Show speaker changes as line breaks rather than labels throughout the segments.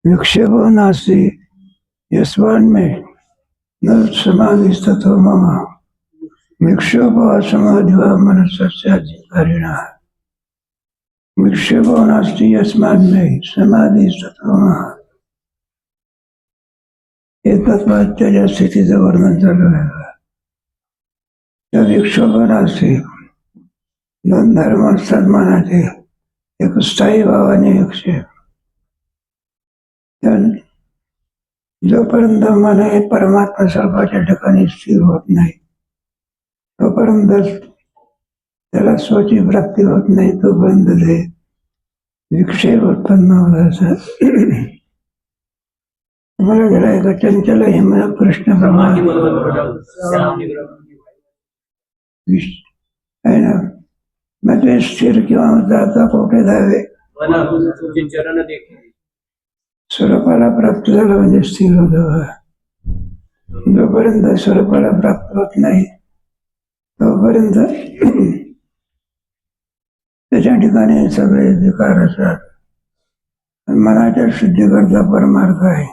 विक्षेपो नास्ति यस्मान्मे न समाधिस्ततो मम विक्षेपो असमाधिवा मनसस्याधिकारिणः विक्षेपो नास्ति यस्मान्मे समाधिस्ततो मम. हे तत्वाच्या स्थितीचं वर्णन चालू आहे. त्या विक्षोभ नास्ति दोन धर्म असतात मनाचे, एक स्थायी भावाने विक्षेप. जोपर्यंत मन हे परमात्मा स्वरूपाच्या ठिकाणी स्थिर होत नाही तोपर्यंत त्याला स्वची प्राप्ती होत नाही, तोपर्यंत ते विक्षेप उत्पन्न होत असतात. मला गेला एका चंचल हिमय कृष्ण प्रमाणे आहे ना, मग ते स्थिर किंवा जाता कोठे जावे, स्वरूपाला प्राप्त झालं म्हणजे स्थिर होत. जोपर्यंत स्वरूपाला प्राप्त होत नाही तोपर्यंत त्याच्या ठिकाणी सगळे विकार असतात. मनाच्या शुद्धीकरता परमार्थ आहे.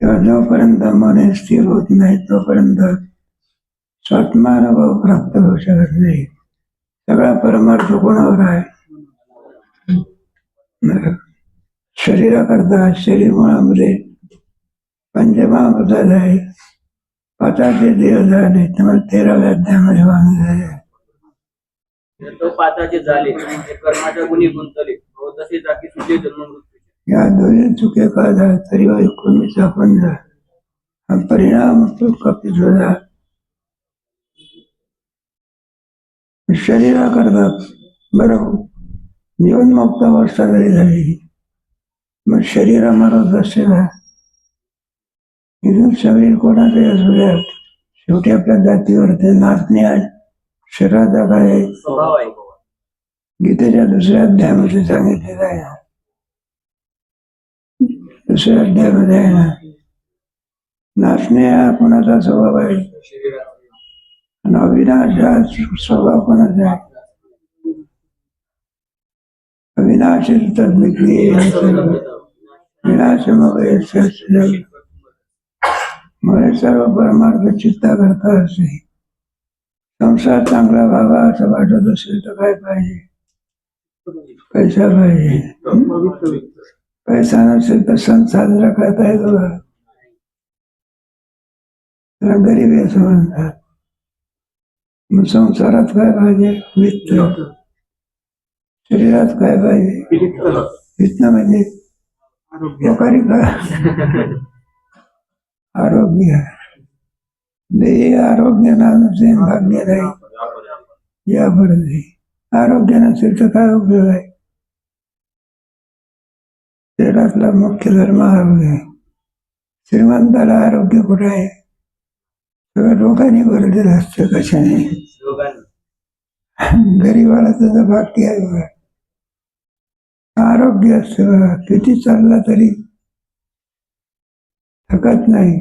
तेव्हा जोपर्यंत मन स्थिर होत नाही तोपर्यंत स्वात्मानुभव प्राप्त होऊ शकत नाही. सगळा परमार्थ कोणावर आहे? शरीराकरता शरीर मुळामध्ये पंचमहाभूत आहे, पाचाचे देह झाले, त्यामुळे 13व्या अध्यायामध्ये वाहन
तो पाताचे झाले कर्माच्या गुणी गुंतले तसे जाती सुटे जन्म मृत्यू.
या दोन्ही चुके का झाल्या तरी कोणीच आपण हा परिणाम तो कपित झाला. शरीराकरता बरोबर जीवनमुक्त अवस्था जरी झाली मग शरीरामार्फत असेल इथून शरीर कोणाचे असू द्या, शेवटी आपल्या जातीवर ते नाचणे आहे, शरीराचा काय
स्वभाव आहे.
गीतेच्या दुसऱ्या अध्यायामध्ये सांगितलेलं आहे. दुसऱ्या अध्यायामध्ये आहे ना, नाचणे हा कोणाचा स्वभाव आहे आणि अविनाश हा स्वभाव कोणाचा आहे. अविनाश विनाश सर्व परमार्थ चित्ता करता असे. संसार चांगला व्हावा असं वाटत असेल तर काय पाहिजे? पैसा पाहिजे. पैसा नसेल तर सण साजरा करता येतो का? त्याला गरिबी असं म्हणतात. मग संसारात काय पाहिजे? वित्त. शरीरात काय पाहिजे? वित्त म्हणजे आरोग्य. आरोग्य नानुसे भाग्य नाही या पडते. आरोग्य नसेल तर काय उपयोग आहे? शरीरातला मुख्य धर्म आरोग्य आहे. श्रीमंताला आरोग्य कुठे आहे? सगळं रोगाने भरलेलं असतं. कशाने? गरीबाला त्याचं भाग्य आहे बघा, आरोग्य असतं बघा. किती चालला तरी थकत नाही,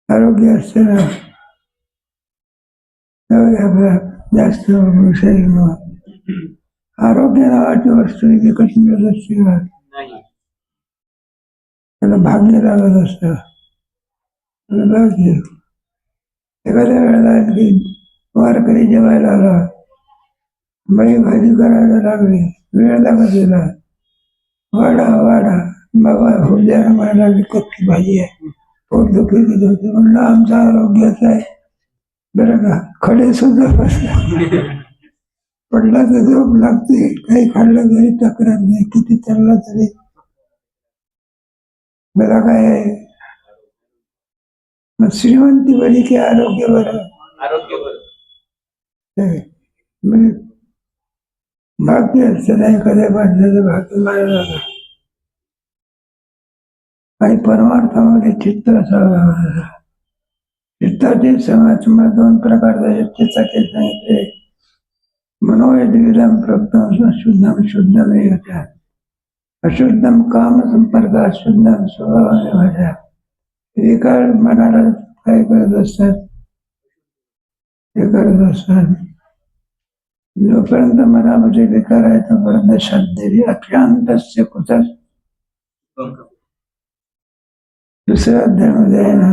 आरोग्य असते ना. आपला जास्त शरीर आरोग्य नावाची वस्तू विकत मिळत असते का? त्याला भाग्य लागत असतं. एखाद्या वेळेला आणखी वारकरी जेवायला आला, बाई भाजी करायला लागली, वेळ लागत गेला, वाडा वाडा बाबा हो द्या मला कच्ची भाजी आहे, पोट दुखी किती होते. म्हणलं आमचं आरोग्याचं आहे बरं का. खडे सुद्धा बसला पडला तर झोप लागते, काही खाल्लं तरी तक्रार नाही, किती चालला तरी बरं काय आहे. मग श्रीमंती बरी की आरोग्य बरं? भाग्य असतं नाही एखाद्या माणसाचं भाग्य मारायला लागलं. काही परमार्थामध्ये चित्त असावं. चित्ताचे समाजमा दोन प्रकारचे चित्ताचे सांगितले. मनोयद्विधम प्रप्तम शुद्धम शुद्धम होत्या, अशुद्धम काम संपर्क अशुद्धम स्वभावाने होत्या. विकार मनाला काय करत असतात ते करत असतात. जोपर्यंत मनामध्ये विकार आहे तोपर्यंत श्रद्धेची अशांतस्य कुठं दुसऱ्या अध्यायामध्ये आहे ना,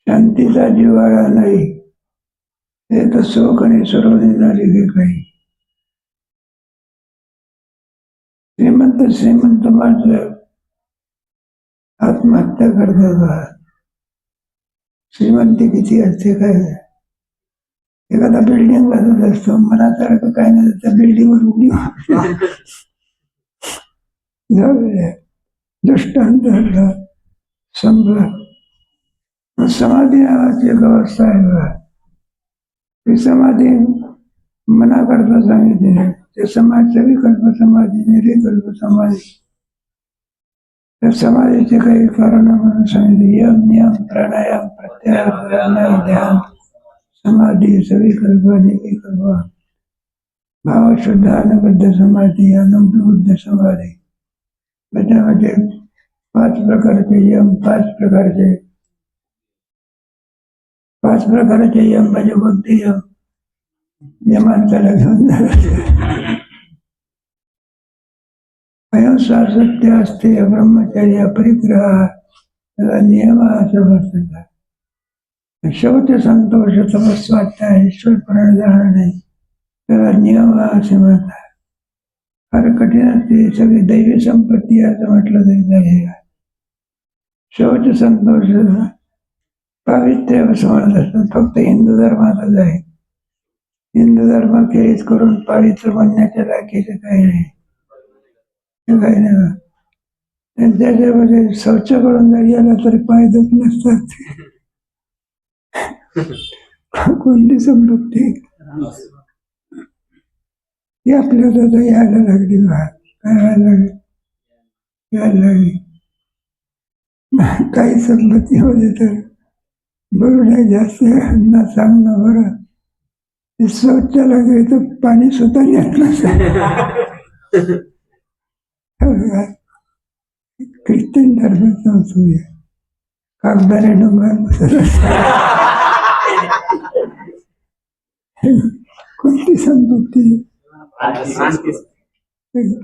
शांतीचा जिव्हाळा नाही हे तर शोक आणि सर्वने झाली की काही. श्रीमंत माणसं आत्महत्या करतात. श्रीमंती किती असते काय, एखादा बिल्डिंग बांधत असतो, मनासारखं काय नाही त्या बिल्डिंगवर उडी जाऊ दे. दृष्टांत संपला. समाधी नावाची एक अवस्था आहे बघा, ती समाधी मनाकरता सांगितली नाही. ते समाजचा विकल्प समाधी, निर्विकल्प समाधी. त्या समाधीचे काही कारण म्हणून सांगितले. यम नियम प्राणायाम प्रत्याहार ध्यान समाधी सविकल्प निर्विकल्प भाव शुद्ध अनबद्ध समाधी अनुभूत समाधी. त्याच्यामध्ये 5 प्रकारचे यम, 5 प्रकारचे यम म्हणजे कोणते यम? यमांताला घेऊन जायचं. अहिंसा सत्य असते ब्रह्मचर्य परिग्रह त्याला नियम असं म्हणतात. शौच संतोष तपस्वाध्याय ईश्वर प्रणिधान नाही त्याला नियम असे म्हणतात. फार कठीण असते, सगळी दैवी संपत्ती असं म्हटलं तरी नाही. शौच संतोष पावित्र्य असं म्हणत असतात. फक्त हिंदू धर्मातच आहे. हिंदू धर्म खेळीच करून पावित्र म्हणण्याच्या लायकीचं काही नाही, काही नाही. त्याच्यामध्ये शौचाकडून जरी आला तरी पाय दुख नसतात. कोणती संपत्ती ही आपल्याला तर यायला लागली. काय व्हायला लागली? यायला लागली. काही संपत्ती होते तर बरं नाही, जास्त ना चांगलं बरं. शौचाला गेले तर पाणी सुद्धा येत नसतं. ख्रिश्चन धर्माचा असू द्या, कागदाने डोंगर बसत असतात. कोणती संपत्ती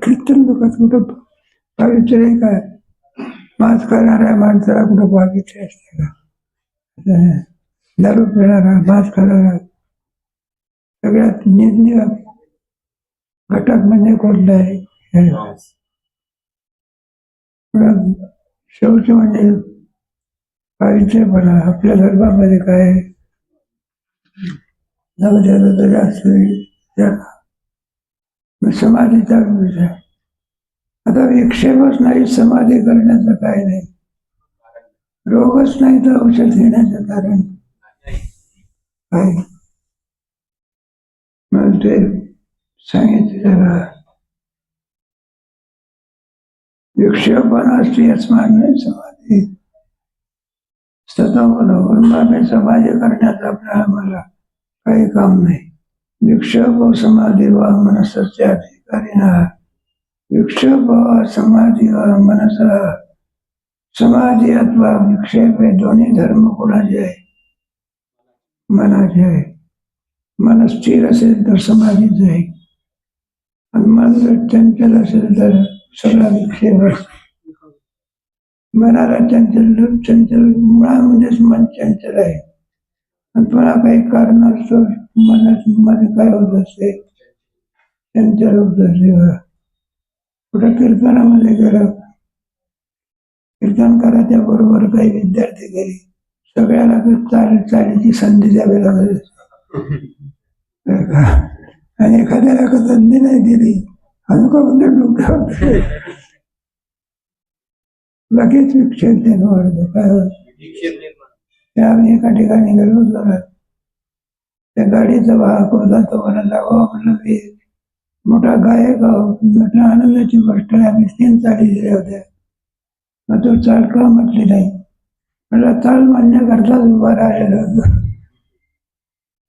ख्रिश्चन लोकात कुठं पावित्र्य आहे काय? मांस खाणाऱ्या माणसाला कुठं पावित्र्य असते का? दारू पिणारा, मांस खाणारा सगळ्यात निंदनीय घटक म्हणजे कोणता आहे? शौच म्हणजे पावित्र्यपणा. आपल्या धर्मामध्ये काय समाधीचा विषय. आता विक्षेपच नाही समाधी करण्याचं काय नाही, रोगच नाही तर औषध घेण्याचं कारण काय? मग ते सांगितलं विक्षेपण असते अस्मान नाही समाधी. स्वतः समाधी करण्याचं आपल्याला मला काही काम नाही. विक्षेप समाधी व मनसच्या अधिकारीना विक्षेप समाधी व मनसा समाधी अथवा विक्षेप हे दोन्ही धर्म कोणाचे आहे? मनाचे आहे. मन स्थिर असेल तर समाधीच आहे, आणि मन जर चंचल असेल तर सगळा विक्षेप असतो. मनाला चंचल मुळामध्येच मन चंचल आहे, आणि पुन्हा काही कारण असतो मन काय होत असते? चंचल होत असते. कुठं कीर्तनामध्ये गेलं, कीर्तनकाराच्या बरोबर काही विद्यार्थी गेले, सगळ्याला चालीची संधी द्यावी लागत असते. आणि एखाद्याला संधी नाही दिली अनुका डोक्यावर लगेच विक्षेप वाढतो. काय होत? आम्ही एका ठिकाणी गेलो होतो, त्या गाडीचा वाहक होता. तो म्हणाला म्हटलं मी मोठा गायक म्हटलं आनंदाची गोष्ट आहे. आम्ही 3 चाली दिल्या होत्या. मग तो चाल का म्हटली नाही? म्हटलं चाल म्हणण्याकरताच उभा राहिलेला होतो.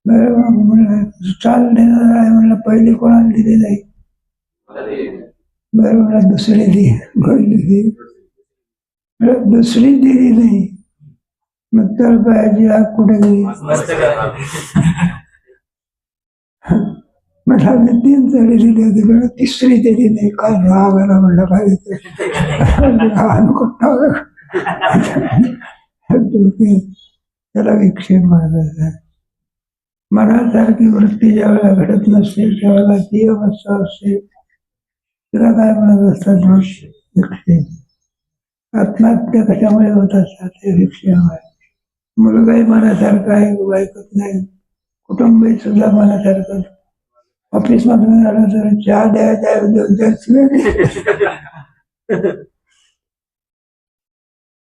बरं म्हणलं चाल देणार आहे. म्हणलं पहिली कोणाला दिली नाही? बरं म्हणलं दुसरी दिली. दुसरी दिली नाही. मग तळपायाची आग कुठे गेली? म्हटलं आम्ही 3 तळी दिली होती, पण तिसरी दिली नाही. काय राग आला म्हणलं, काय त्याला विक्षेप म्हणतात. मनासारखी वृत्ती ज्या वेळेला घडत नसते त्यावेळेला ती अवस्था असते, तिला काय म्हणत असतात? विक्षेप. आत्महत्या कशामुळे होत असतात? ते विक्षेप. मुलगाही मनासारखा आहे, ऐकत नाही. कुटुंबही सुद्धा मनासारखं. ऑफिस मधून आलं तर चहा द्यायचा 2-4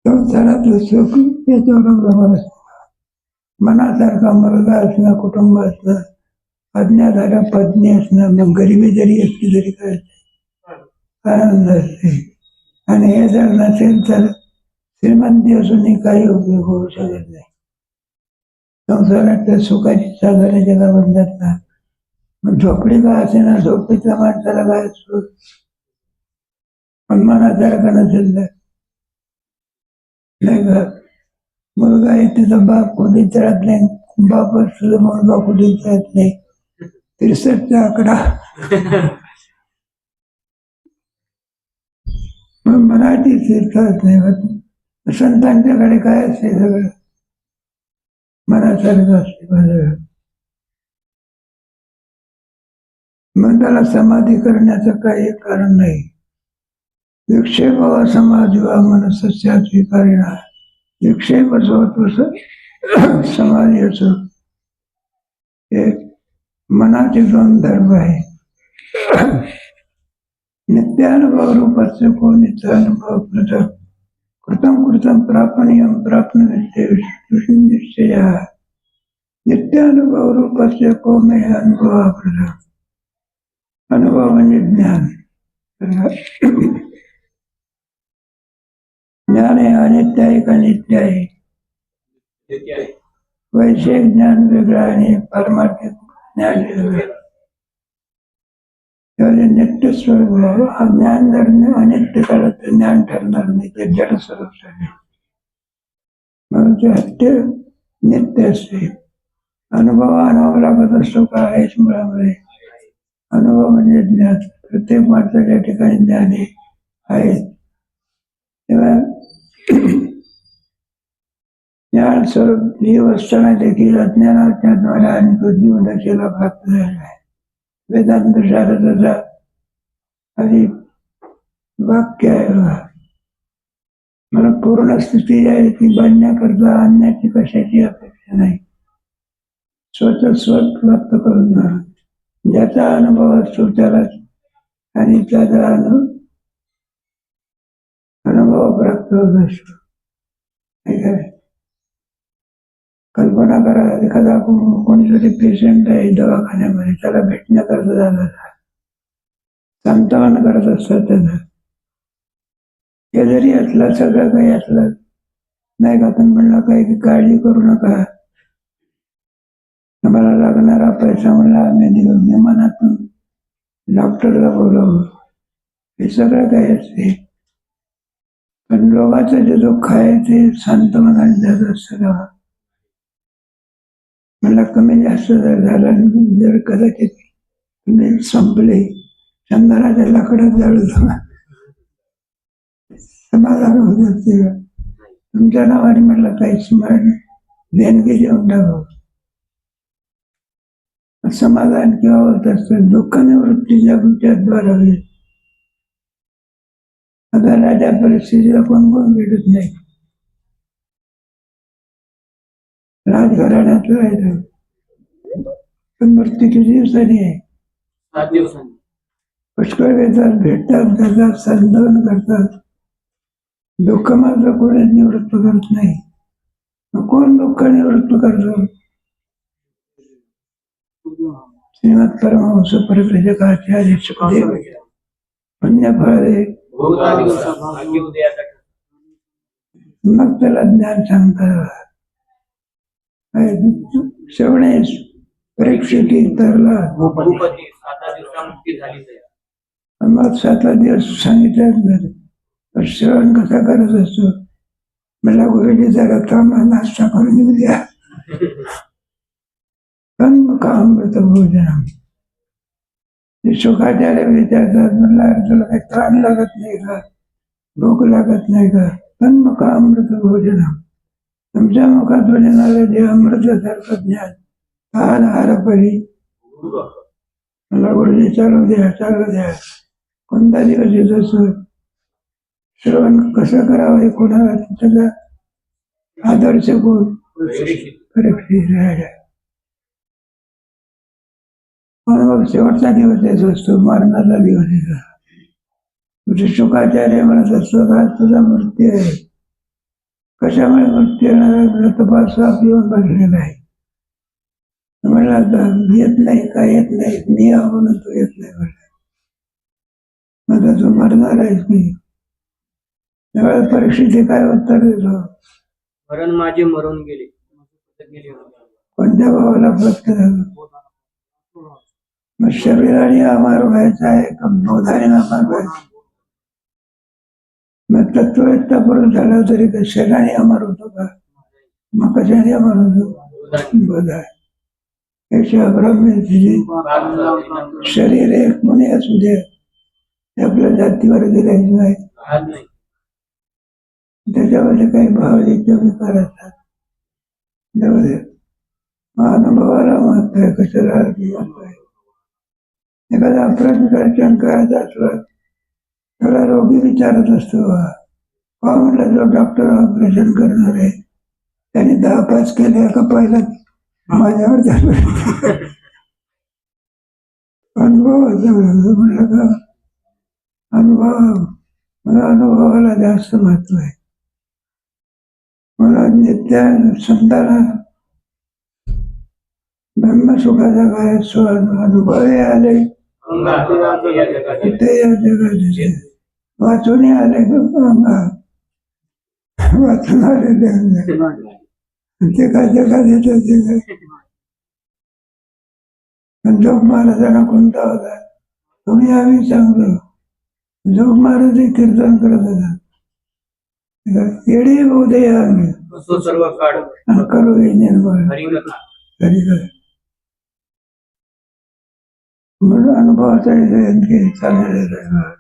संसारातलं सुख याच्यावर अवलंबून असतं. मनासारखा मुलगा असणं, कुटुंब असणं, आज्ञाधारक पत्नी असणं, मग गरिबी जरी असली तरी काय आनंद असते. आणि हे जर नसेल तर श्रीमंती असूनही काही उपयोग होऊ शकत नाही. संसारात सुखाची साधने ज्याला म्हणतात ना, मग झोपडी का असे ना, झोपडीच्या माणसाला काय असतो, पण मनासारखा नसेल तर नाही का. मुलगा आहे तिचा बाप कुठे चढत नाही, बाप असतो मुलगा कुठे चढत नाही. 63चा आकडा. मग मनाची स्थिरताच नाही होत. संतांच्याकडे काय असते? सगळं मनासारखं असते माझं. मग त्याला समाधी करण्याचं काही कारण नाही. विक्षेप समाधी वा मनसस्या स्वीकारिणा. विक्षेप असो समाधी असो, हे मनाचे 2 धर्म आहे. नित्यानुभव रूपाचे को नित्यानुभव पृथक. कृतम प्रापणीयम निश्चय. नित्यानुभव रूपाचे को मे अनुभव पृथक. अनुभव म्हणजे ज्ञान. ज्ञान हे अनित्य आहे का नित्य आहे? वैषयिक ज्ञान वेगळं आणि पारमार्थिक ज्ञान वेगळं. नित्य स्वरूप हा ज्ञान जर अनित्य काळात ज्ञान ठरणार नाही, ते जड स्वरूप झाले. म्हणून ते हत्य नित्य असते. अनुभव आणावा लागत असतो का? हेच मुळामध्ये अनुभव म्हणजे ज्ञान. प्रत्येक माणसाच्या ठिकाणी ज्ञान आहे. तेव्हा ज्ञान स्वरूप जीव असताना देखील अज्ञानाच्या द्वारा आणि तो जीव दशेला प्राप्त झाला आहे. वेदांत शास्त्राचा आधी वाक्य आहे, मला पूर्ण स्थिती आहे ती बनण्याकरता आणण्याची कशाची अपेक्षा नाही. स्वतः प्राप्त करून जाणार. ज्याचा अनुभव असतो त्याला आणि त्याचा अनुभव प्राप्त होत असतो. कल्पना करा, एखादा कोणीतरी पेशंट आहे दवाखान्यामध्ये, त्याला भेटण्याकरता झाला, सांत्वन करत असतात त्याला. हे जरी असलं, सगळं काही असलं नाही का, तर म्हणलं काही काळजी करू नका, मला लागणारा पैसा म्हणला आम्ही देऊ, विमानातून डॉक्टरला बोलवू, हे सगळं काही असते. पण लोकांचं जे दुःख आहे ते सांत्वनाने जात असतं का. मला कमी जास्त जर झालं, जर कदाचित तुम्ही संपले, चंदनाच्या लाकडात जाळू समाधान होत असते का. तुमच्या नावाने मला काही स्मरण देणगी देऊन टाकावं, समाधान किंवा होत असतं. दुःख निवृत्तीच्या द्वारा होईल. आता राजा परिस्थितीला कोण भेटत नाही. राजघराण्यातलं आहे, पण मृत्यू किती दिवसांनी आहे?
7 दिवसांनी.
पुष्कळ वेळात भेटतात, जातात, संधान करतात. दुःख मात्र कोणी निवृत्त करत नाही. कोण दुःख निवृत्त करतो? श्रीमद परमहंस परिव्राजकाचार्य सुखदेव पुण्यफळे मग त्याला ज्ञान सांगतात. श्रवणे परीक्षिती तरला मग 7 दिवस सांगितलं. श्रवण कसा करत असतो? मला गुरुजी जरा थांबा, नाश्ता करून येऊ द्या. तन्मुख अमृत भोजनम. ते शुकाचार्य विचारतात, म्हणला तुला काही त्राण लागत नाही का, भूक लागत नाही का? तन्मुख अमृत भोजनम. तुमच्या मुखातून येणारे जे अमृतासारखं ज्ञान आहार आहारपरी मला गुरुजी चालू द्या, चालू द्या. कोणता दिवस येत असतो, श्रवण कसं करावं हे कोणाला त्याचा आदर्श कोण? परीक्षित राजा. म्हणून मग शेवटचा दिवस येत असतो, मरणाचा दिवस येतो. तुझे शुकाचार्य म्हणत असतो, आज तुझा मृत्यू आहे. कशामुळे मृत्यू येणार आहे? तपास साप येऊन बसलेला आहे. म्हणला येत नाही का, येत नाही, मी आहो म्हणून तू येत नाही म्हणला. मग तू मरणार आहेस मी. त्यावेळेस परीक्षेचे काय उत्तर देतो?
मरण माझे मरून गेले.
कोणत्या भावाला फक्त झालं? मग शरीराने अमर व्हायचं आहे का बोधाने अमर व्हायचं? मग तत्ववेत्ता पुरुष झाला तरी का शरीराने अमर होतो का? मग कशाने अमर होतो? बोधा. याच्या ब्रह्मेची शरीर एक कोणी असू दे, ते आपल्या जातीवर गेल्याची नाही. त्याच्यामध्ये काही भावनेचे विकार असतात. अनुभवाला महत्व आहे, कशाला महत्व आहे. एखादा ऑपरेशन करायचं असलं त्याला रोगी विचारत असतो, का म्हटलं जो डॉक्टर ऑपरेशन करणार आहे त्याने 10-5 केले का पहिला माझ्यावर झालं. अनुभव म्हटलं का मला अनुभवाला जास्त महत्व आहे. मला नित्य संतांना ब्रह्मसुखाचा काय अनुभव आले ते या जगात वाचून आले, वाचून आलेले ते काय जगात येतात. ते काय जोग महाराजांना कोणता होता? तुम्ही आम्ही सांगतो. जोग महाराज कीर्तन करत होता, येडे बोधे आम्ही
सर्व काळ
करू निर्माण म्हणून अनुभवाचा चाललेला आहे.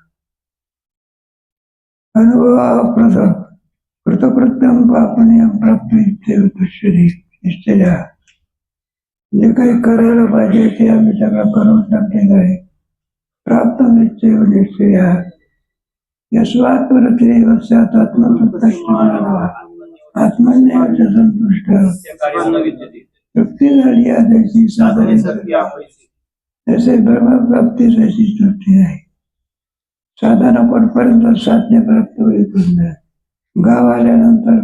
अनुभव कृतकृत्यम पापनियम प्राप्त निश्चया. जे काही करायला पाहिजे ते आम्ही सगळं करून टाकलेलं आहे. प्राप्त निश्चया यस्वात्मरत्रेव स्यात् आत्मसंतुष्ट आत्मन्याय संतुष्ट. तृप्ती झाली आदर्शी साधने जसे ब्रह्मप्राप्ती तशी तृप्ती आहे. साधना पर्यंत साधने प्राप्त होईपर्यंत गाव आल्यानंतर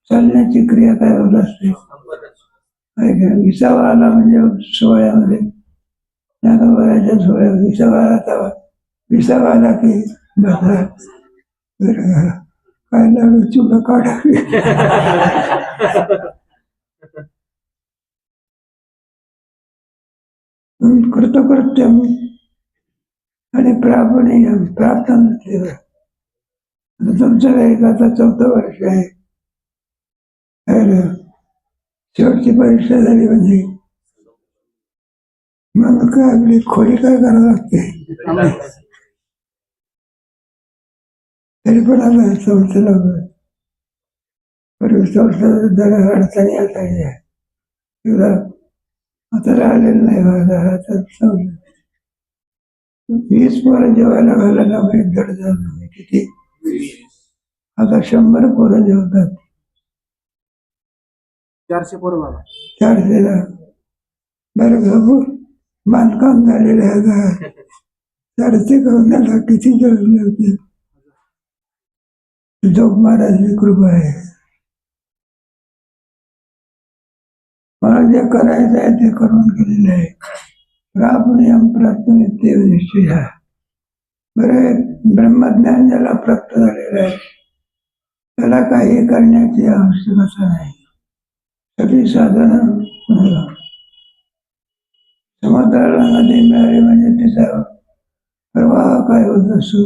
चालण्याची क्रिया काय होत असते? विसावा आला म्हणजे सोहळ्यामध्ये नागोबाच्या सोहळ्या विसावा आला, विसावा आला की काय लाडू चुला काढावी. कृतकृत्यम आणि प्रापणीयम प्राप्त. तुमचं एक आता 4थं वर्ष आहे. शेवटची परीक्षा झाली म्हणजे मग काय आपली खोली काय करावं लागते. तरी पण आता 4थं लागलं. पूर्वी 4थं जरा अडचणी असायच्या. आता राहिलेलं नाही माझा. आता 20 पोरं जेवायला घालायला धड झालं. किती? आता 100 पोरं जेवतात.
400 पोरं बाबा.
400ला बरं बाबू बांधकाम झालेलं आहे. 400 गवण्याला किती जेवले होते. जोग महाराजची कृपा आहे. मला जे करायचं आहे ते करून गेलेलं आहे. प्रापणीयम प्राप्त निश्चय. बरं, ब्रह्मज्ञान ज्याला प्राप्त झालेलं आहे त्याला काही करण्याची आवश्यकता नाही. सगळी साधनं समुद्राला नदी मिळाली म्हणजे तिचा प्रवाह काय होत असतो.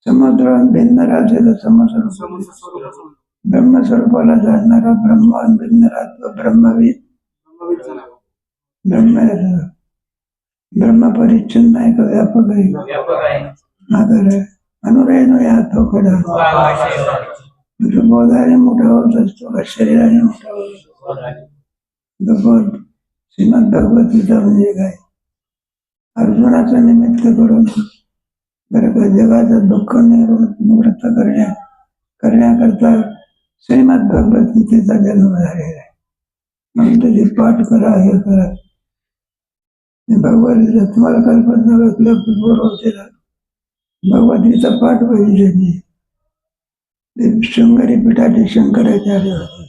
समुद्र भिन्न राहते तर समस्वरूप ब्रह्मस्वरूपाला जाणणारा ब्रह्म भिन्न राहतो ब्रह्मविद ब्रह्म ब्रह्मपरिच्छिन्न आहे का व्यापक आहे
व्यापक आहे
आदर आहे अनुरयनो या तो कडा बोधाने मोठा होत असतो का शरीराने मोठा होत असतो बोध श्रीमद भगवद्गीता म्हणजे काय अर्जुनाचं निमित्त करून बरं का जगाचं दुःख निवृत्त करण्याकरता श्रीमद भगवद्गीतेचा जन्म झालेला आहे म्हणून त्याची पाठ करा हे करा भगवद्गीता तुम्हाला कल्पना पूर्व होते ना भगवद्गीता पाठ पाहिजे त्यांनी ते शृंगारी पीठाचे शंकराचार्य होते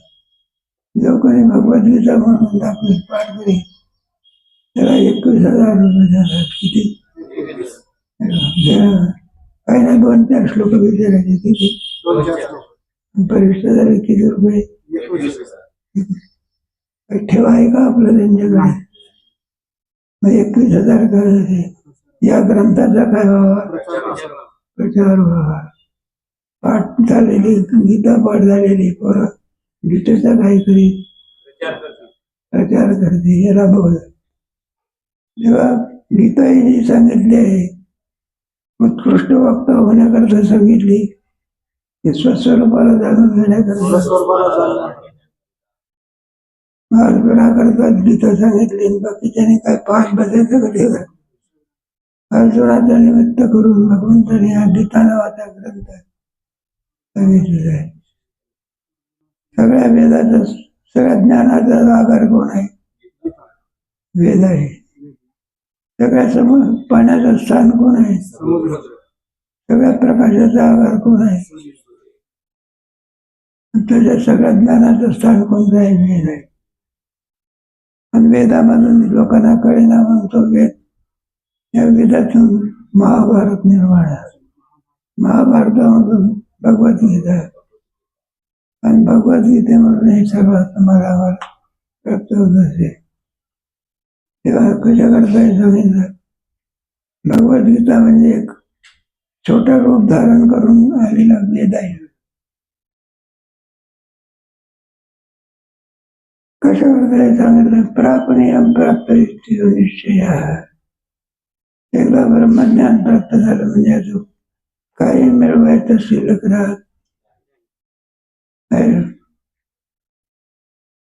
जो कोणी भगवद्गीता म्हणून दाखवेल पाठ करी त्याला 21,000 रुपये देतात किती काही ना 2-4 श्लोक विचारायचे किती परीक्षा झाली किती रुपये ठेवा आहे का आपलं त्यांच्याकडे मग 21,000 करायचे या ग्रंथाचा काय व्हावा प्रचार व्हावा पाठ झालेली गीता पाठ झालेली पोरं गीतेचा काहीतरी प्रचार करते याला बघ जेव्हा गीता जी सांगितली आहे उत्कृष्ट वक्ता होण्याकरता सांगितली की स्वस्वरूपाला जाणून घेण्याकरता अर्जुनाकरता गीता सांगितली बाकीच्याने काय पाठ बसायचं कधी अर्जुनाचं निमित्त करून भगवंताने हा गीता नावाचा ग्रंथ सांगितलेला आहे सगळ्या वेदाचा सगळ्या ज्ञानाचा आधार कोण आहे वेद आहे सगळ्या समोर पाण्याचं स्थान कोण आहे सगळ्या प्रकाशाचा आधार कोण आहे त्याच्या सगळ्या ज्ञानाचं स्थान कोणतं आहे वेद आहे आणि वेदामधून लोकांना कळेना म्हणतो वेद या वेदातून महाभारत निर्माण महाभारतामधून भगवद्गीता आणि भगवद्गीतेमधून हे सगळं तुम्हाला प्राप्त होत असे तेव्हा कशा करता सांगितलं भगवद्गीता म्हणजे एक छोटं रूप धारण करून आलेला वेद आहे कशा करता सांगितलं प्रापणीयम प्राप्त निश्चय एकदा ब्रह्मज्ञान प्राप्त झालं म्हणजे अजून काही मिळवायचं शिल्लक राहत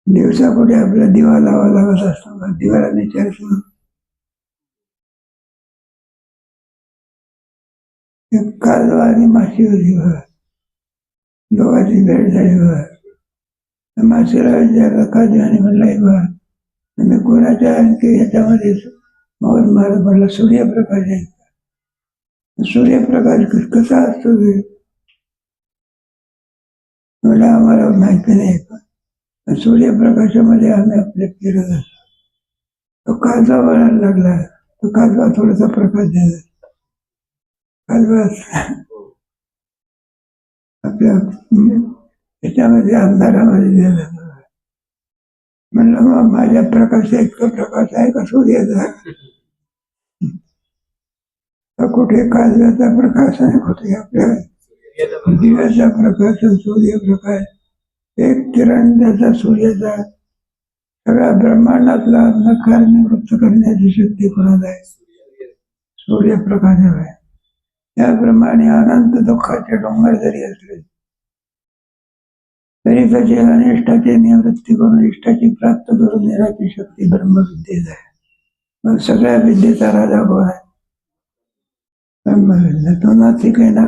दिवसापुढे आपला दिवा लावा लागत असतो दिवाला विचारतो कालवा आणि माशी होती दोघांची भेट झाली माशीला विचारलं काजू आणि म्हणला मी कोणाच्या आणखी ह्याच्यामध्ये मौज मारत म्हटलं सूर्यप्रकाश आहे सूर्यप्रकाश कसा असतो मला आम्हाला माहिती नाही का सूर्यप्रकाशामध्ये आम्ही आपले फिरत असतो तो काजवा वळायला लागला तो काजवा थोडासा प्रकाश देत काजवा आपल्या त्याच्यामध्ये अंधारामध्ये दिला म्हणलं मग माझ्या प्रकाश इतका प्रकाश आहे का सूर्याचा कुठे काजव्याचा प्रकाश आहे कुठे आपल्या दिव्याचा प्रकाश सूर्यप्रकाश एक किरण त्याचा सूर्याचा सगळ्या ब्रह्मांडातला अंधकार निवृत्त करण्याची शक्ती कोणाला आहे सूर्यप्रकाश आहे त्याप्रमाणे अनंत दुःखाचे डोंगर जरी असले तरी त्याची अनिष्टाची निवृत्ती करून इष्टाची प्राप्त करून देण्याची शक्ती ब्रह्मविद्येत आहे मग सगळ्या विद्येचा राजा कोण आहे ब्रह्मविद्या तो नाती काही ना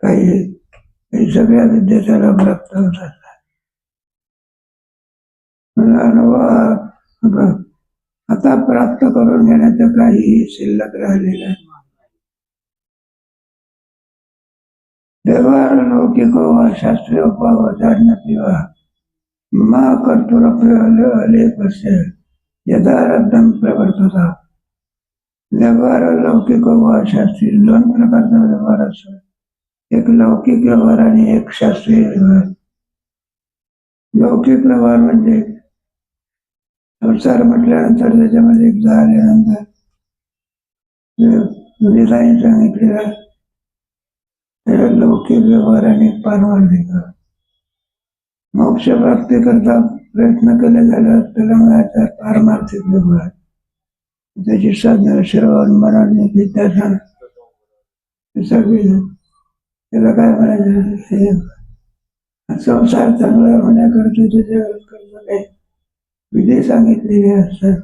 काही सगळ्या विद्येचा लाभ प्राप्त होत असतात अनुभव आता प्राप्त करून घेण्याचं काहीही शिल्लक राहिलेलं आहे व्यवहार लौकिक व शास्त्रीय उपाव जाणणं पिवा मा कर्तुरलेपस्य यथारब्धम प्रवर्तता व्यवहार लौकिक व शास्त्रीय 2 प्रकारचा व्यवहार असतो एक लौकिक व्यवहार आणि एक शास्त्रीय व्यवहार लौकिक व्यवहार म्हणजे संसार म्हटल्यानंतर त्याच्यामध्ये एकदा आल्यानंतर वेदाने सांगितलेला त्याला लौकिक व्यवहार आणि पारमार्थिक मोक्ष प्राप्ती करता प्रयत्न केले झाल्यावर त्याला म्हणायचा पारमार्थिक व्यवहार. त्याची साधना श्रवण मनन विद्यासन सगळी त्याला काय म्हणायचं हे संसार चांगला होण्याकरता त्याच्या काही विधी सांगितलेले असतात.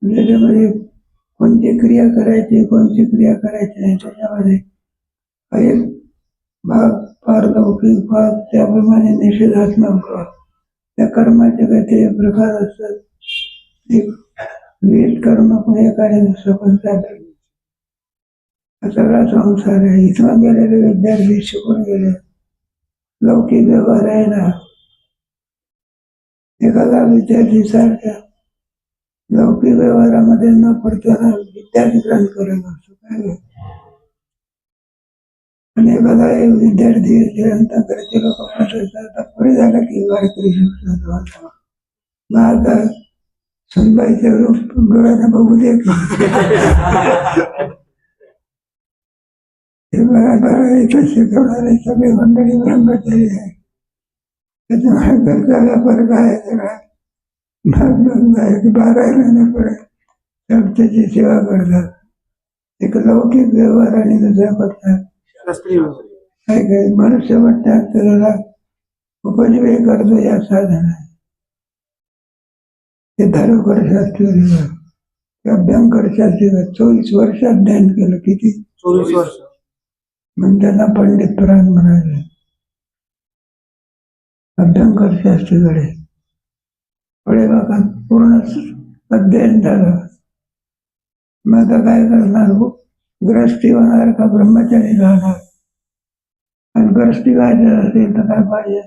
त्याच्यामध्ये कोणती क्रिया करायची कोणती क्रिया करायची नाही त्याच्यामध्ये काही भाग पारलौकिक भाग त्याप्रमाणे निषेधात्मक भाग त्या कर्माचे काही प्रकार असतात. एक विहित कर्म एक आणि दुसरं कोणता सगळा संसार आहे. इथून गेलेले विद्यार्थी शिकून गेले लौकिक व्यवहार आहे ना. एखादा विद्यार्थी सारख्या लौकिक व्यवहारामध्ये न पडताना विद्यार्थी ग्रहण करत असतो काय. आणि एखादा एक विद्यार्थी ग्रंथाकडे लोक म्हणतात पुढे झाला की वारकरी शिक्षण मग आता सुनबाईचे रूप डोळ्यानं बघू दे इथं शिकवणारे सगळे मंडळी ब्रह्मचारी आहे. त्याच्यामुळे घरचा व्यापार काय सगळा भाग 12 महिन्यापर्यंत त्याची सेवा करतात. एक लौकिक व्यवहार आणि दुसऱ्या करतात काय काय मनुष्य वाटतात त्याला उपजीवी करतो या साधना ते धारोकर शास्त्री अभ्यंकर शास्त्री 24 वर्षात ध्यान केलं. किती
24 वर्ष.
मग त्यांना पंडित प्राण म्हणाले. अभ्यंकर शास्त्रीकडे पुढे बघा पूर्ण अध्ययन झालं. मग आता काय करणार ग्रस्ती होणार का ब्रह्मचारी राहणार. आणि ग्रस्ती व्हायचं असेल तर काय पाहिजे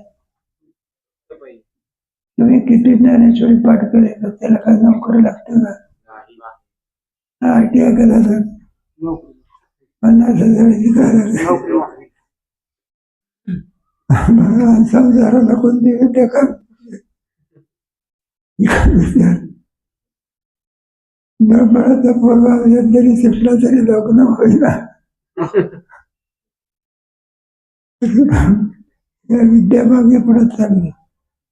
तुम्ही किती ज्ञानेश्वरी पाठ केले तर त्याला काय नोकरी लागते का. ITI केला तर 50,000ची काय संसाराला कोणती विद्या का ब्रह्मणाचा पोरगा जरी शिकला तरी लग्न होईना. या विद्या मागे पडत चालली.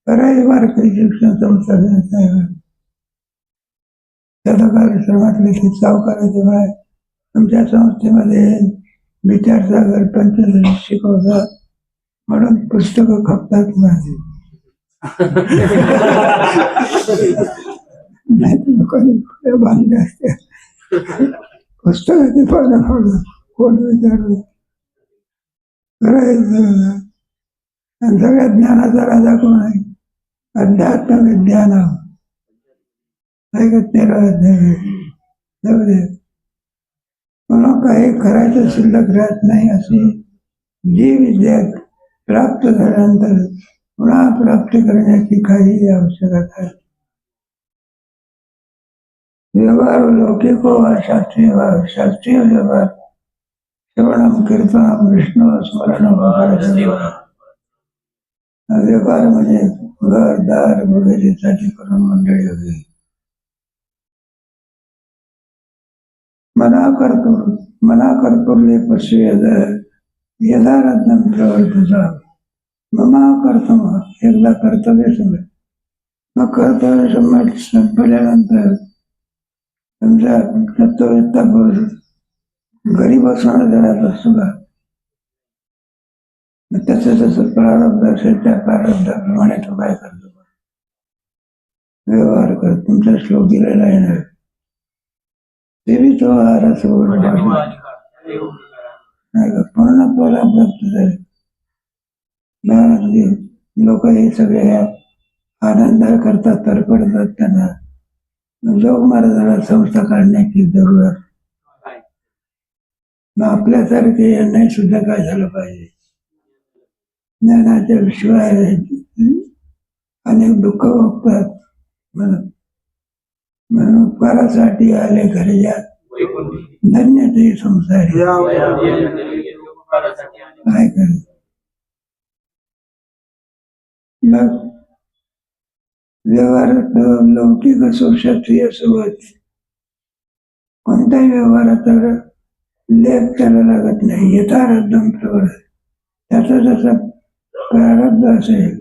कराय वारकरी शिक्षण संस्था त्याला कार्यक्रमातले ते सावकाराचे बाय तुमच्या संस्थेमध्ये विचारसागर पंचदशी शिकवतात म्हणून पुस्तकं खपतात माझी. नाही तर लोकांनी बांधले असते पुस्तकाचे पानं फोडून कोण विचारलं करायचं. आणि सगळ्या ज्ञानाचा राजा कोण आहे. अध्यात्म विज्ञान ऐकत नाही. म्हणून काही करायचं शिल्लक राहत नाही. अशी जी विद्या प्राप्त झाल्यानंतर पुन्हा प्राप्त करण्याची काही आवश्यकता आहे. व्यवहार लौकिक व शास्त्रीय व्यवहार श्रवणम कीर्तनम विष्णू स्मरण व्यवहार म्हणजे घर दार वगैरे साठी करून मंडळी वगैरे मना कर्तुर्ले पशु यदारत्न प्रवर्तचा ममा कर्तव्य एकदा कर्तव्य समज. मग कर्तव्य संपल्यानंतर तुमच्या कर्तव्यता घरी बसवणं देण्यात असतो का. तसं प्रारब्ध असेल त्या प्रारब्धाप्रमाणे तो काय करतो व्यवहार कर. तुमचा श्लोक दिलेला आहे ना ते बी तो आहाराचं पूर्ण फला प्राप्त झाले. लोक हे सगळे आनंदा करता तरपडतात. त्यांना जोग महाराजाला संस्था काढण्याची जरूरत. मग आपल्यासारखे यांनाही सुद्धा काय झालं पाहिजे. ज्ञानाच्या शिवाय अनेक दुःख भोगतात म्हणून उपकारासाठी आले घरी या धन्य ते संसार काय कर. मग व्यवहारात लौकिक असो शास्त्रीय असो कोणत्याही व्यवहारात लेप त्याला लागत नाही. यथारब्धम प्रवृत्त. त्याचा जसा प्रारब्ध असेल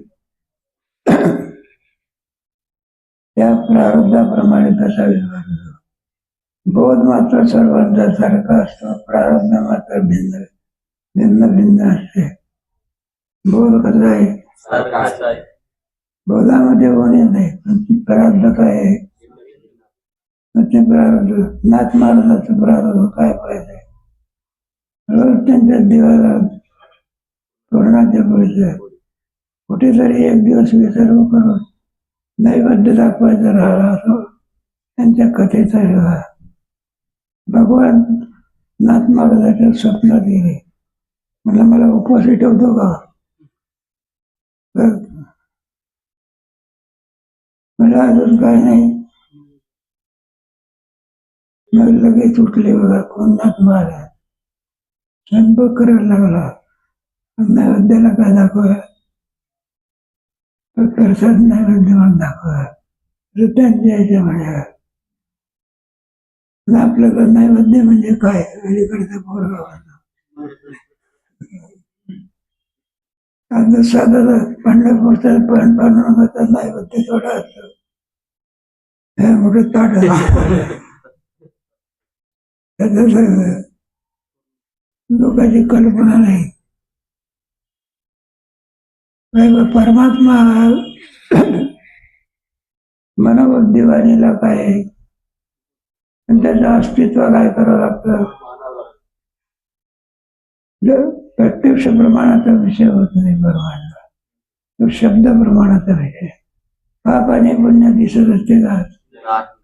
त्या प्रारब्धाप्रमाणे त्याचा व्यवहार होतो. बोध मात्र सर्वांचा सारखा असतो. प्रारब्ध मात्र भिन्न भिन्न भिन्न असते. बोध कसा आहे?
सारखाच आहे.
बोधामध्ये होणे नाही, पण प्रारब्ध काय आहे? ते प्रारब्ध नाथ महाराजाचं प्रारब्ध काय पाहिजे? रोज त्यांच्या देवाला तोरणाच्या पुढच्या कुठेतरी एक दिवस विसर्ग करून नैवेद्य दाखवायचा राहिला असो त्यांच्या कथेचा व्यवहार. भगवान नाथ महाराजाच्या स्वप्नात गेले. म्हटलं मला उपवास ठेवतो का? मला अजून काय नाही. मग लगेच उठले बघा कोण नाथ महाराज. स्वयंपाक करायला लागला. नैवेद्याला काय दाखवा? प्रसाद नैवेद्य म्हणून दाखवा. त्यांच्या याच्यामध्ये आपल्याला नैवेद्य म्हणजे काय? अलीकडचा पोरगा होता. आता साधा पंढरपूरचा पांडुरंगाचा नैवेद्य थोडा असतो. हे मोठं ताट त्याचं लोकांची कल्पना नाही. परमात्मा मनोबुद्धिवाणीला काय आहे? आणि त्याचं अस्तित्व काय करावं लागतं? प्रत्यक्ष प्रमाणाचा विषय होत नाही परमात्मा. तो शब्द प्रमाणाचा विषय. पाप आणि पुण्य दिसत असते का?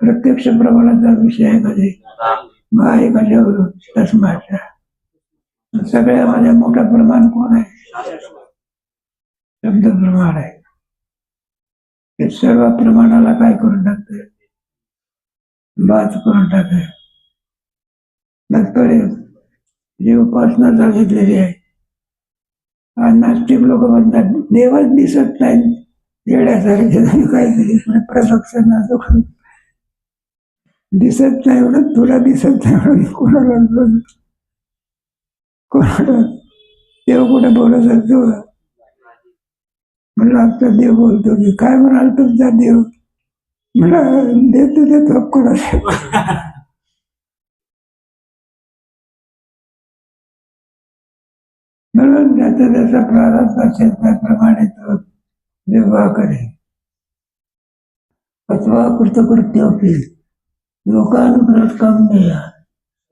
प्रत्यक्ष प्रमाणाचा विषय आहे कधी? मग आहे कशावरून? तस्माच्या. सगळ्यामध्ये मोठं प्रमाण कोण आहे? शब्द प्रमाण आहे. हे सर्व प्रमाणाला काय करून टाकते? बात करून टाकते. नंतर जी उपासना सांगितलेली आहे. नास्तिक लोक म्हणतात देवच दिसत नाही. येड्यासारखे काहीतरी प्रदक्षिण असं दिसत नाही एवढं. तुला दिसत नाही एवढं. कोणाला देव कुठे बोलत असतो? म्हणलं आमचा देव बोलतो की काय म्हणाल तुमचा देव? म्हणलं देतो देतो कोणाला. म्हणून ज्याचा त्याचा प्रारब्ध असेल त्याप्रमाणे तो व्यवहार करेल. अथवा कृतकृत्योपी लोकानुग्रह कामनेय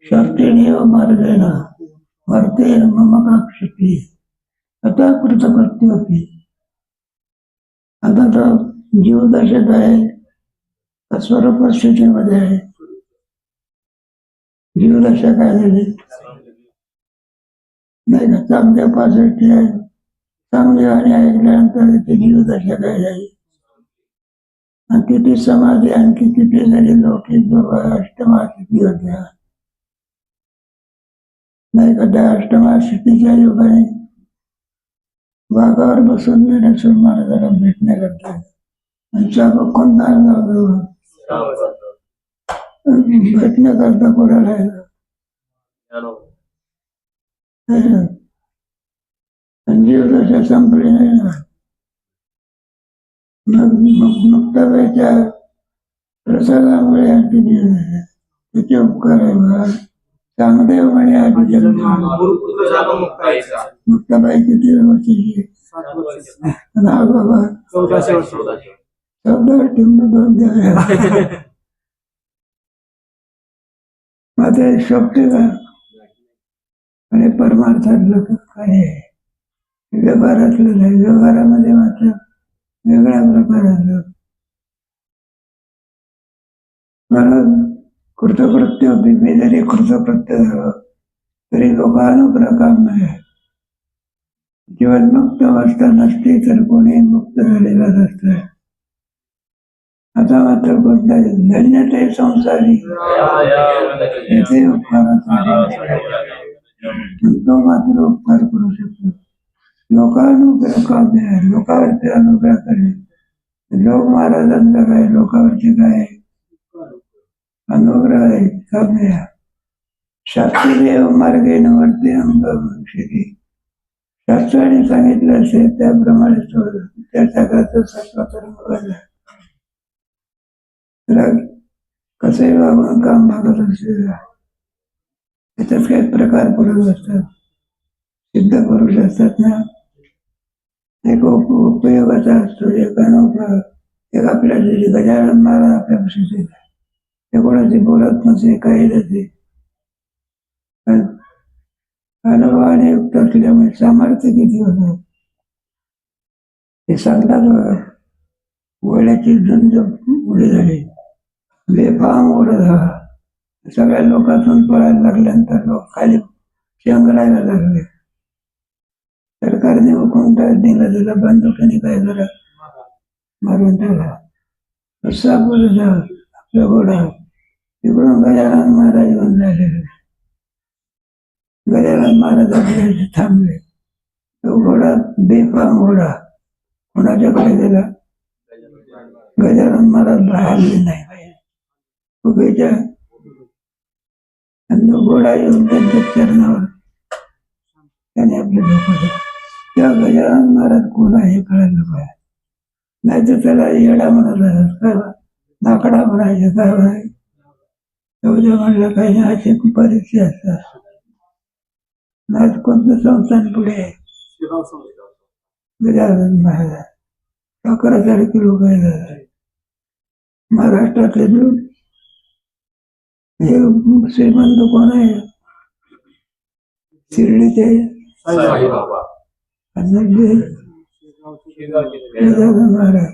शास्त्रेणेव मार्गेण वर्तेन मम काक्षिपी अथा कृतकृत्योपी. आता तो जीवदशेत आहे, स्वरूप स्थितीमध्ये आहे. जीवदशा काय झाली नाही का? चांगल्या पासाठी आहे. चांगली गाणी ऐकल्यानंतर ती जीवदशा काय झाली? आणि किती समाधी आणखी किती झाली लौकिक बाबा अष्टमास्थिती होत्या नाही का? त्या अष्टमास्थितीच्या युगाने वाघावर बसून ज्ञानेश्वर महाराजाला भेटण्याकरता आणि चाबक कोणता भेटण्याकरता कोणाला जीवदशा संपली नाही ना. मग मुक्ताबाईच्या प्रसादामुळे आणखी तिचे उपकार आहे. चांगदेव म्हणे आधी मुक्ताबाई किती वर्षाची? हा बाबा 14 टिंब 2 द्यावे. मग ते शोभते का? आणि परमार्थातलं काय आहे? व्यवहारातलं नाही. व्यवहारामध्ये मात्र वेगळ्या प्रकाराचं. म्हणून कृतकृत्य मी जरी कृतकृत्य झालो तरी लोकानुग्रह काम नाही. जीवनमुक्त अवस्था नसते तर कोणी मुक्त झालेला नसतं. आता मात्र कोणता धन्य ते संसारी याचे उपकारासाठी तो मात्र उपकार करू शकतो. लोकानुग्रह काम्य आहे. लोकावरती अनुग्रह करणे. लोक महाराजांचा काय? लोकावरती काय अनुग्रह आहे? काम्य शास्त्रीय मार्गेन वर्ते अंगविषयी शास्त्राने सांगितलं असेल त्याप्रमाणे तो त्याच्या करता स्वतंत्र बघायला त्याला कसंही वागून काम भागत असेल त्याच्यात काही प्रकार पडत असतात सिद्ध पुरुष असतात ना एक उपयोगाचा असतो एक अनोपयोग एक आपल्या गजानन महाराज आपल्यापाशी ते कोणाशी बोलत नसे काही नसे पण अनुभवाने युक्त असल्यामुळे सामर्थ्य किती होतं ते सांगतात बघा गोळ्याची झुंज उडी झाली बेफाम उडत झाला सगळ्या लोकांतून पळायला लागल्यानंतर लोक खाली चंगरायला लागले सरकारने हुकूम दिला त्याला बंदुकीने काय करा मारून टाकला कसा बोलत आपला घोडा तिकडून गजानन महाराज येऊन राहिलेले गजानन महाराज आपल्याला थांबले तो घोडा बेफाम घोडा कोणाच्याकडे गेला गजानन महाराज हल्ले नाही पाहिजे उभेच्या आणि तो घोडा येऊन त्यांच्या चरणावर त्याने आपले डोकं तेव्हा गजानन महाराज कोण आहे कळायला पाहिजे नाही तर त्याला येडा म्हणत काय नाकडा म्हणायचं काय म्हणायचं तेवढ्या म्हणलं काही नाही असे परीक्षा असतात नाही कोणतं संस्थान पुढे आहे गजानन महाराज 11,000 किलो काय महाराष्ट्रातले दूध हे श्रीमंत कोण आहे शिर्डीचे गजानन महाराज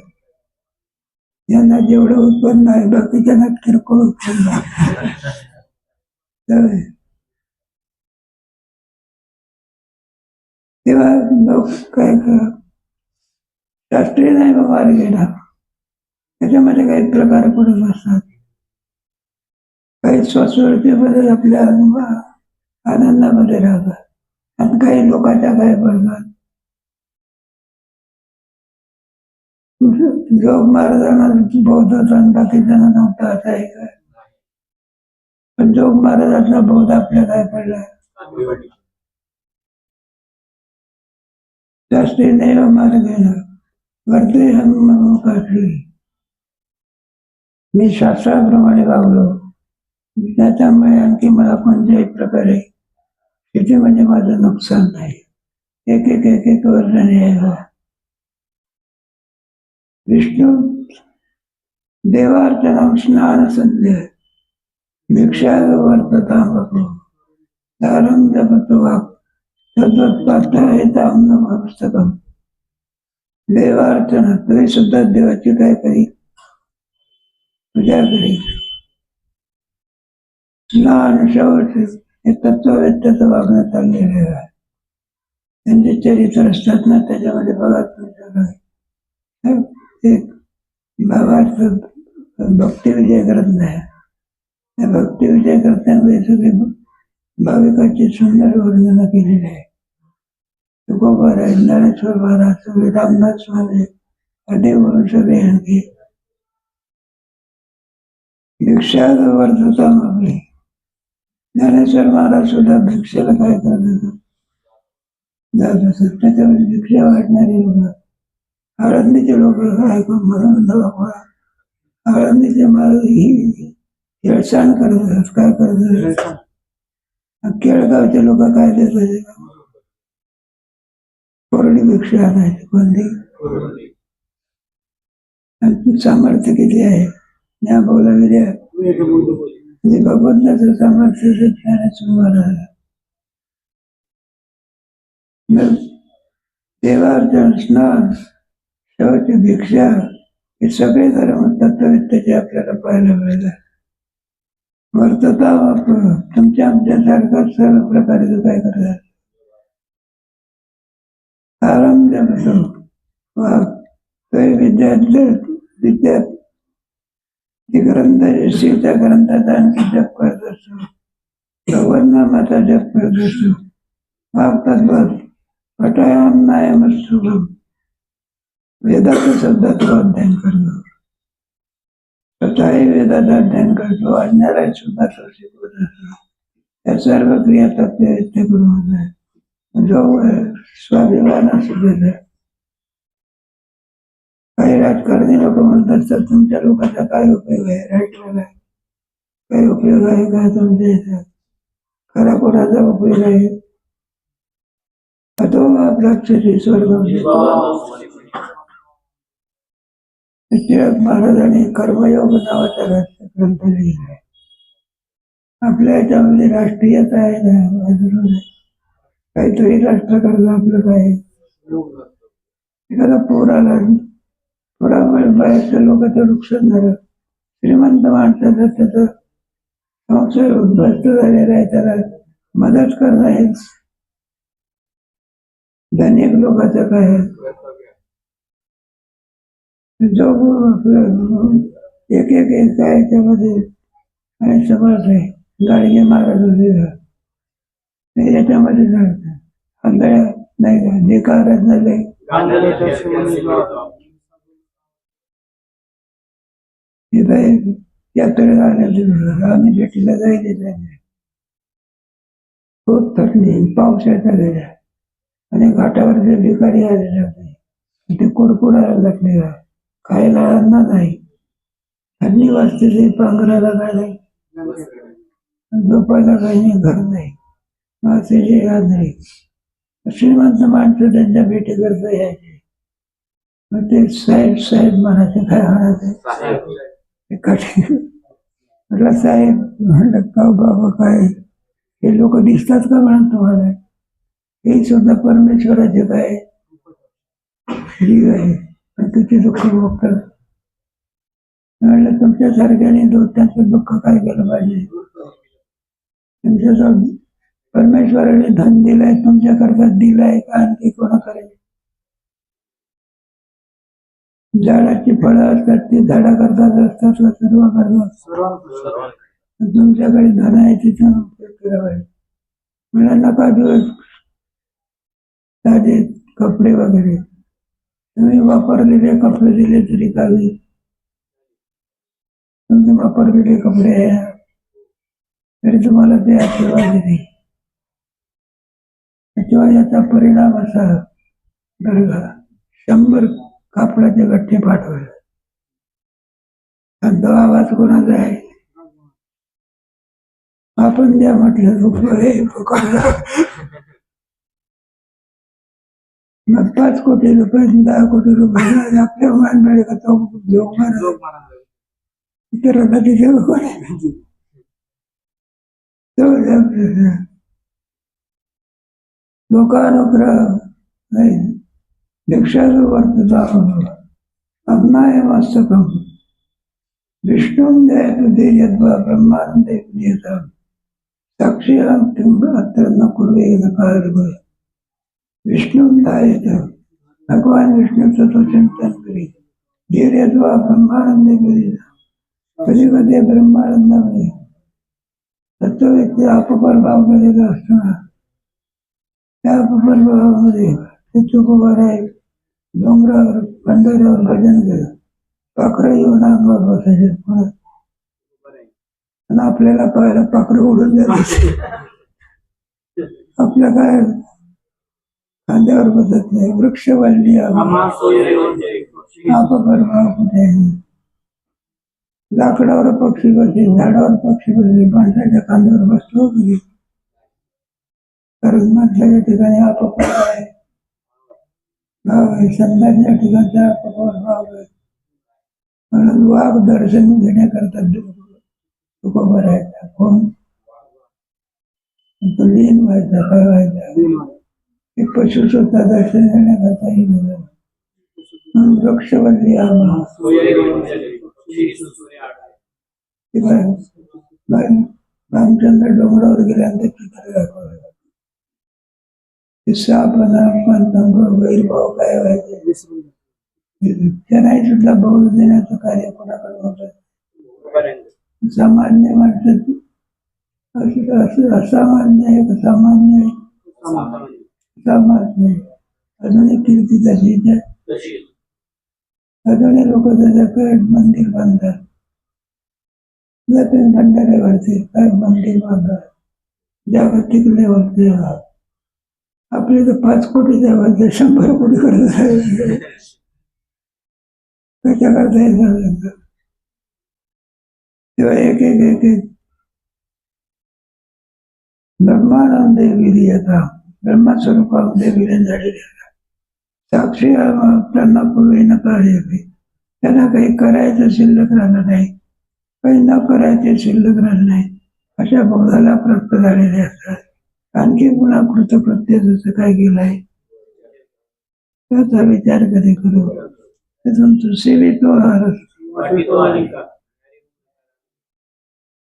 यांना जेवढं उत्पन्न आहे बाकीच्यांना किरकोळ उत्पन्न आहे तेव्हा लोक काय करतात शास्त्रीय नाही मार्ग गेला त्याच्यामध्ये काही प्रकार पडत असतात काही स्वस्वरूपीमध्ये आपल्या आनंदामध्ये राहतात आणि काही लोकांच्या काय पडतात जोग महाराजांना बौद्ध आणि बाकीच्यांना नव्हता असा आहे काय पण जोग महाराजांचा बौद्ध आपल्या काय पडला शास्त्रीय नैव मार्ग गेला वर्ते हनुमकाशी मी शास्त्राप्रमाणे वागलो त्याच्यामुळे आणखी मला कोणत्याही प्रकारे शेतीमध्ये माझं नुकसान नाही एक वर्षाने आहे विष्णू देवार्चना स्नान संध्या भिक्षा वर्तता बघू दारम जपतो वाक पुस्तकम देवार्चना तुम्ही सुद्धा देवाची काय करी पूजा करी स्नान शौच हे तत्ववेत्याचं वागणं चाललेलं आहे त्यांचे चरित्र असतात ना त्याच्यामध्ये बघा तुम्ही भावार्थ भक्ती विजय करत नाही त्या भक्ती विजय करताना सगळे भाविकाची सुंदर वर्णन केलेली आहे तुकोबा आहे ज्ञानेश्वर महाराज सगळे रामदास स्वामी अडेवरून सगळे आणखी भिक्षा वर्धता आपली ज्ञानेश्वर महाराज सुद्धा भिक्षेला काय करत जात असत त्याच्यामध्ये भिक्षा वाटणारी लोक आळंदीचे लोक ऐकून म्हणून आळंदीचे महाराज ही येळसाण करत असत काय करत केळगावचे लोक काय देतात कोरडी भिक्षा आणायची कोणती आणि सामर्थ्य किती आहे ज्ञा बोलाविल्या भगवंताचं सामर्थ्य ज्ञानेश्वर महाराज देवार्चन स्नान शौच भिक्षा हे सगळे धर्म तत्ववेत्याचे आपल्याला पाहायला मिळतात वर्तता वापर तुमच्या आमच्यासारखा सर्व प्रकारे काय करतात आराम विद्यार्थी ग्रंथ शिवच्या ग्रंथाचा आणखी जप करत असतो भगवन्नामाचा जप करत असतो वागतात पटायाम नायमस्तुभम वेदाचं शब्दाचं अध्ययन करतो स्वतःही वेदाचं अध्ययन करतो अज्ञाला सुद्धा तो शिकवत असतो या सर्व क्रिया तत्वनिष्ठ करून होत आहे. जो स्वाभिमान असू देत. काही राजकारणी लोक म्हणतात तर तुमच्या लोकांचा काय उपयोग आहे, राष्ट्राला काय उपयोग आहे का तुमच्या इथं? खरा कोणाचा उपयोग आहे? तो आपला स्वर्ग. टिळक महाराजांनी कर्मयोग नावाचा ग्रंथ लिहिला. आपल्या याच्यामध्ये राष्ट्रीयता आहे ना, जरूर आहे. काहीतरी राष्ट्र करता आपलं काय. एखादा पूर आला, पुरामुळे बऱ्याचशा लोकांचं नुकसान झालं. श्रीमंत माणसाचं त्याचा संशय उद्ध्वस्त झालेला आहे, त्याला मदत करणं हेच धनिक लोकांचं काय. जो आपलं एक एक एक याच्यामध्ये आणि समर्थ आहे. गाडगे महाराज होते याच्यामध्ये जाणतं आंधळ्या नाही का, जे कारच झाले यात्रेला आल्या आम्ही भेटीला जायचे. खूप थंडी, पाऊस येता आणि घाटावर जे भिकारी आलेले होते ते कुरकुरायला लागले. खायला अन्न नाही, थंडी वाजते, ते पांघरायला काय नाही, झोपायला काही नाही, घर नाही, मासेचे आंधळे. श्रीमंत माणसं त्यांच्या भेटी करता यायचे. मग ते साहेब साहेब म्हणायचे, काय म्हणायचे कठी म्हटलं साहेब, म्हटलं का बाबा काय हे लोक दिसतात का म्हणत तुम्हाला? हे सुद्धा परमेश्वराचे काय जीव आहे, पण तुझे दुःख भोगतात. म्हणलं तुमच्यासारख्याने त्यांचं दुःख काय केलं पाहिजे? तुमच्याजवळ परमेश्वराने धन दिलंय, तुमच्याकरता दिलंय का आणखी कोणाकडे? झाडाची फळं असतात ती झाडाकरताच असतात, सर्व करतात. तुमच्याकडे धन आहे तिथं उपयोग केला पाहिजे. मला नका दिवस साधे कपडे वगैरे, तुम्ही वापरलेले कपडे दिले तरी काही, तुम्ही वापरलेले कपडे आहे तरी तुम्हाला ते आशीर्वाद देते. त्याशिवाय याचा परिणाम असा, बरं 100 कापडाचे गठ्ठे पाठवले, आणि तो आवाज कोणाचा आहे? आपण द्या म्हटलं मग 5 कोटी रुपये 10 कोटी रुपये आपल्या मान मिळेल का? तो जोग मारा इतरांना तिथे लोकानुग्रह नाही, भिक्षासु वर्तता अज्ञाय मस्तकम विष्णुं जयतु यद्वा ब्रह्मानंदे प्रियताम् साक्षी अत्र न कुर्वे न कार्य. विष्णुं ध्यायेत, भगवान विष्णूचं तो चिंतन करी. धीर यद्वा ब्रह्मानंदे प्रियताम्, कधी कधी ब्रह्मानंदामध्ये तत्व व्यक्ती अपप्रभाव केलेला असतो ना, त्या अपप्रभावामध्ये ते चुकोबार आहे. डोंगरावर बंधाऱ्यावर भजन केलं, पाखरं येऊन अंगावर बसायचे आणि आपल्याला पाहायला पाखरं उडून जायचे. आपल्या काय खांद्यावर बसत नाही. वृक्षवल्ली अपप्रभाव कुठे आहे? लाकडावर पक्षी बसले, झाडावर पक्षी बसले, माणसाच्या खांद्यावर बसतो कधी? कारण माणसाच्या ठिकाणी अपप्रभाव आहे, भाव आहे. संतांच्या ठिकाणचा अपप्रभाव आहे. म्हणून वाघ दर्शन घेण्याकरता तुकोबर आहे. कोण तो लीन व्हायचा, काय व्हायचा? हे पशु स्वतः दर्शन घेण्याकरता म्हणून वृक्षवल्ली आम्हा रामचंद्र डोंगरावर गेल्यानंतर चित्र दाखवलं. वैरभाव काय व्हायचे? त्यांनाही सुद्धा बौद्ध देण्याचं कार्य कोणाकडे होतं? सामान्य माणसात असामान्य आहे का सामान्य आहे? सामान्य. अजूनही कीर्ती तशीच आहे. अजूनही लोक त्याच्याकडे मंदिर बांधतात. तुम्ही भंडाऱ्यावरती काय मंदिर बांधतात, जागतिक लेवलचे आपले तर 5 कोटी द्यावं 100 कोटी करत आहे कशा करता येईल तेव्हा एक एक एक एक ब्रह्मानंद विर्यता ब्रह्मस्वरूपामध्ये विलीन झालेले साक्षी त्यांना पूर्वी न कार्य त्यांना काही करायचं शिल्लक राहिलं नाही काही न करायचे शिल्लक राहिलं नाही अशा बोधाला प्राप्त झालेले असतात आणखी पुन्हा कृतकृत्य काय केलंय त्याचा विचार कधी करू त्यातून तू सेवितो आहार
वाटी तो आली का